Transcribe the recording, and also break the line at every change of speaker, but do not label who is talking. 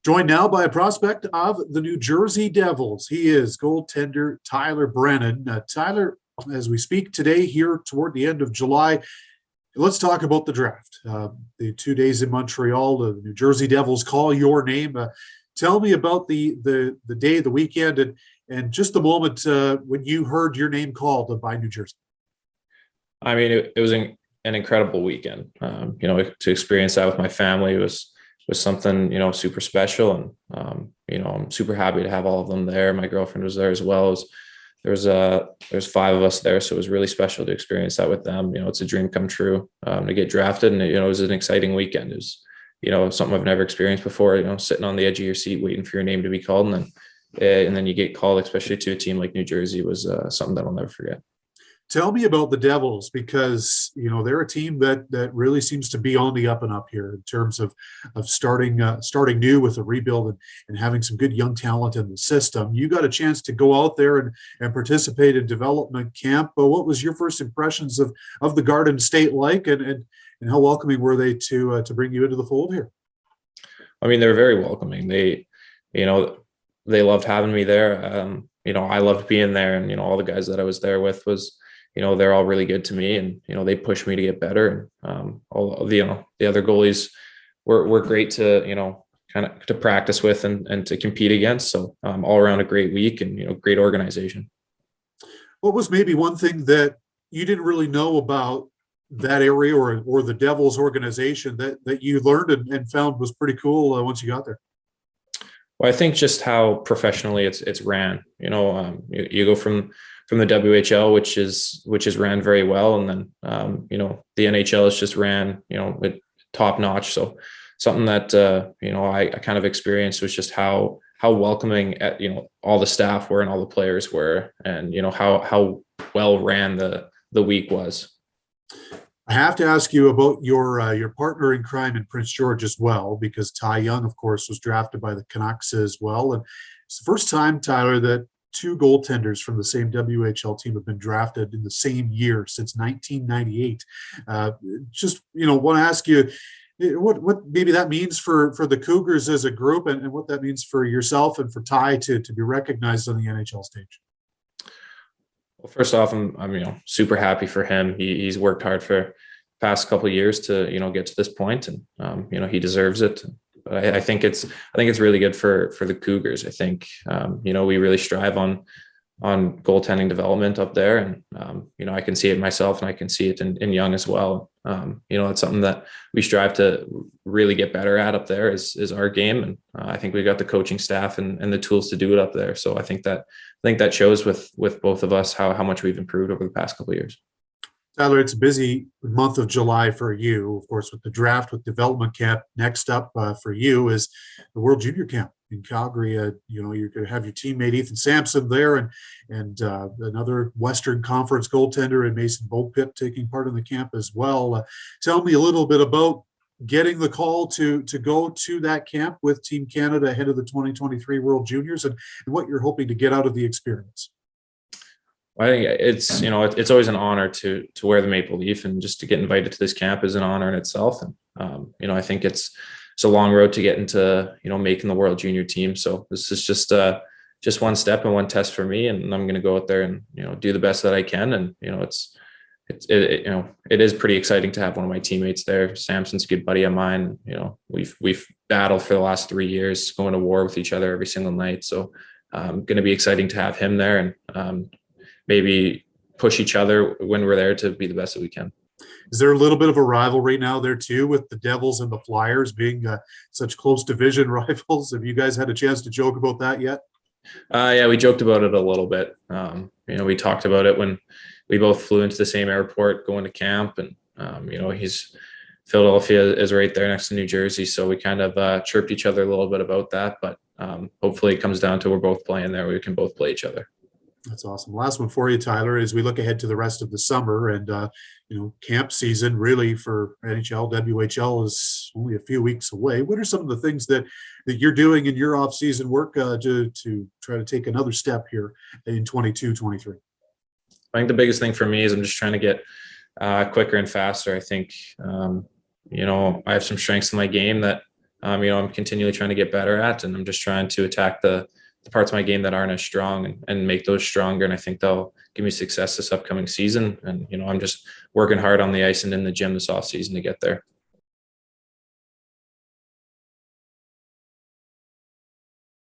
Joined now by a prospect of the New Jersey Devils. He is goaltender Tyler Brennan. Tyler, as we speak today here toward the end of July, let's talk about the draft. The 2 days in Montreal, the New Jersey Devils call your name. Tell me about the day, the weekend, and just the moment when you heard your name called by New Jersey.
I mean, it was an incredible weekend. To experience that with my family was something, super special. And, I'm super happy to have all of them there. My girlfriend was there as well. There's 5 of us there. So it was really special to experience that with them. It's a dream come true to get drafted. And, it was an exciting weekend. It was, something I've never experienced before, sitting on the edge of your seat, waiting for your name to be called. And then you get called, especially to a team like New Jersey, was something that I'll never forget.
Tell me about the Devils, because they're a team that really seems to be on the up and up here in terms of starting new with a rebuild and having some good young talent in the system. You got a chance to go out there and participate in development camp. But what was your first impressions of the Garden State like, and how welcoming were they to bring you into the fold here?
I mean, they were very welcoming. They loved having me there. I loved being there, and all the guys that I was there with was. They're all really good to me, and, they push me to get better. And all of the other goalies were great to, kind of to practice with and to compete against. So all around a great week, and, great organization.
What was maybe one thing that you didn't really know about that area or the Devils organization that you learned and found was pretty cool once you got there?
Well, I think just how professionally it's ran. You go from the WHL, which is ran very well, and then the NHL is just ran with top notch. So something that I kind of experienced was just how welcoming all the staff were and all the players were, and how well ran the week was.
I have to ask you about your partner in crime in Prince George as well, because Tai Young, of course, was drafted by the Canucks as well. And it's the first time, Tyler, that 2 goaltenders from the same WHL team have been drafted in the same year since 1998. Just want to ask you what maybe that means for the Cougars as a group, and what that means for yourself and for Ty to be recognized on the NHL stage.
Well, first off, I'm super happy for him. He's worked hard for the past couple of years to get to this point, and he deserves it. But I think it's really good for the Cougars. I think we really strive on goaltending development up there, and I can see it myself, and I can see it in Young as well. It's something that we strive to really get better at up there is our game, and I think we got the coaching staff and the tools to do it up there. So I think that shows with both of us how much we've improved over the past couple of years.
Tyler, it's a busy month of July for you, of course, with the draft, with development camp. Next up for you is the World Junior Camp in Calgary. You're going to have your teammate Ethan Sampson there, and another Western Conference goaltender in Mason Beaupit taking part in the camp as well. Tell me a little bit about getting the call to go to that camp with Team Canada ahead of the 2023 World Juniors, and what you're hoping to get out of the experience.
I think it's always an honor to wear the maple leaf, and just to get invited to this camp is an honor in itself. And I think it's a long road to get into making the World Junior team. So this is just one step and one test for me, and I'm going to go out there and do the best that I can. And it is pretty exciting to have one of my teammates there. Samson's a good buddy of mine. We've battled for the last 3 years, going to war with each other every single night. So going to be exciting to have him there, and maybe push each other when we're there to be the best that we can.
Is there a little bit of a rivalry now there too, with the Devils and the Flyers being such close division rivals? Have you guys had a chance to joke about that yet?
Yeah, we joked about it a little bit. We talked about it when we both flew into the same airport going to camp, and Philadelphia is right there next to New Jersey, so we kind of chirped each other a little bit about that. But hopefully it comes down to we're both playing there. We can both play each other.
That's awesome. Last one for you, Tyler, as we look ahead to the rest of the summer, and camp season really for NHL, WHL is only a few weeks away. What are some of the things that you're doing in your off-season work to try to take another step here in 22-23?
I think the biggest thing for me is I'm just trying to get quicker and faster. I think, I have some strengths in my game that I'm continually trying to get better at, and I'm just trying to attack the parts of my game that aren't as strong and make those stronger. And I think they'll give me success this upcoming season. And, I'm just working hard on the ice and in the gym this offseason to get there.